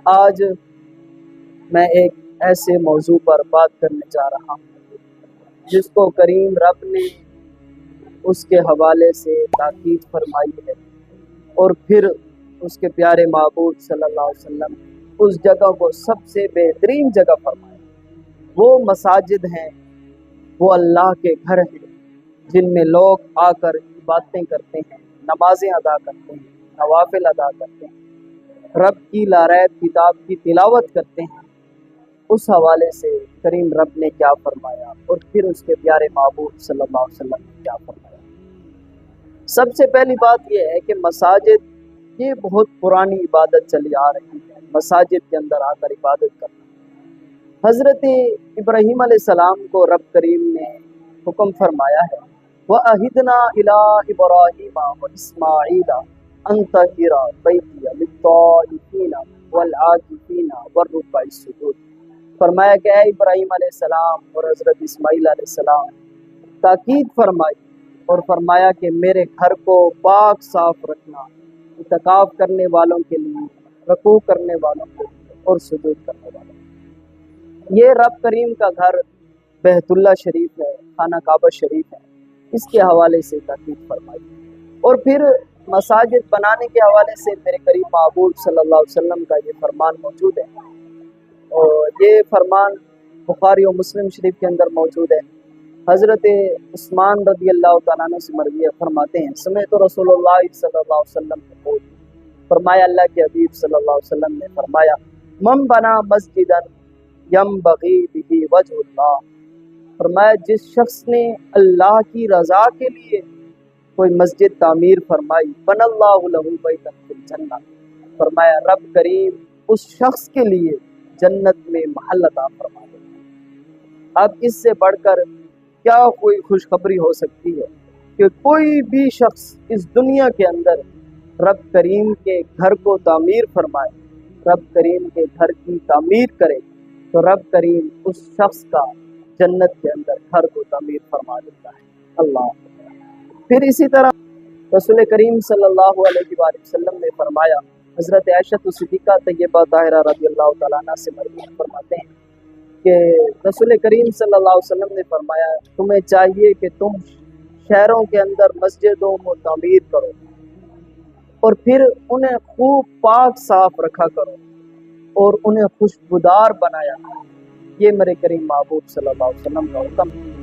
آج میں ایک ایسے موضوع پر بات کرنے جا رہا ہوں جس کو کریم رب نے اس کے حوالے سے تاکید فرمائی ہے، اور پھر اس کے پیارے معبود صلی اللہ علیہ وسلم اس جگہ کو سب سے بہترین جگہ فرمایا۔ وہ مساجد ہیں، وہ اللہ کے گھر ہیں جن میں لوگ آ کر باتیں کرتے ہیں، نمازیں ادا کرتے ہیں، نوافل ادا کرتے ہیں، رب کی لاریب کتاب کی تلاوت کرتے ہیں۔ اس حوالے سے کریم رب نے کیا فرمایا اور پھر اس کے پیارے معبود صلی اللہ علیہ وسلم نے کیا فرمایا۔ سب سے پہلی بات یہ ہے کہ مساجد یہ بہت پرانی عبادت چلی آ رہی ہے، مساجد کے اندر آ کر عبادت کرنا۔ حضرت ابراہیم علیہ السلام کو رب کریم نے حکم فرمایا ہے، وَأَهِدْنَا إِلَىٰ إِبْرَاهِيمَ وَإِسْمَاعِيلَ أَن طَهِّرَ بَيْتِيَ لِلطَّائِفِينَ وَالْعَاكِفِينَ وَالرُّكَّعِ السُّجُودِ۔ فرمایا کہ اے ابراہیم علیہ السلام اور حضرت اسماعیل علیہ السلام تاکید فرمائی اور فرمایا کہ میرے گھر کو پاک صاف رکھنا، اعتکاف کرنے والوں کے لیے، رکوع کرنے والوں کے لیے اور سجود کرنے والوں کے لیے۔ یہ رب کریم کا گھر بیت اللہ شریف ہے، خانہ کعبہ شریف ہے، اس کے حوالے سے تاکید فرمائی۔ اور پھر مساجد بنانے کے حوالے سے میرے کریم معبود صلی اللہ علیہ وسلم کا یہ فرمان موجود ہے، اور یہ فرمان بخاری و مسلم شریف کے اندر موجود ہے۔ حضرت عثمان رضی اللہ تعالیٰ عنہ سے مروی فرماتے ہیں، سمعت رسول اللہ صلی اللہ علیہ وسلم یقول، فرمایا اللہ کے حبیب صلی اللہ علیہ وسلم نے فرمایا، من بنا مسجدا ینبغی بہ وجہ اللہ، فرمایا جس شخص نے اللہ کی رضا کے لیے کوئی مسجد تعمیر فرمائی، بن اللہ لہ بیتا فی الجنہ، فرمایا رب کریم اس شخص کے لیے جنت میں محل عطا فرما دے۔ اب اس سے بڑھ کر کیا کوئی خوشخبری ہو سکتی ہے کہ کوئی بھی شخص اس دنیا کے اندر رب کریم کے گھر کو تعمیر فرمائے، رب کریم کے گھر کی تعمیر کرے تو رب کریم اس شخص کا جنت کے اندر گھر کو تعمیر فرما دیتا ہے۔ اللہ پھر اسی طرح رسول کریم صلی اللہ علیہ وآلہ وسلم نے فرمایا، حضرت عائشہ صدیقہ طیبہ طاہرہ رضی اللہ تعالیٰ عنہ سے مروی فرماتے ہیں کہ رسول کریم صلی اللہ علیہ وسلم نے فرمایا، تمہیں چاہیے کہ تم شہروں کے اندر مسجدوں کو تعمیر کرو اور پھر انہیں خوب پاک صاف رکھا کرو اور انہیں خوشبودار بنایا کرو۔ یہ میرے کریم محبوب صلی اللہ علیہ وسلم کا حکم ہے۔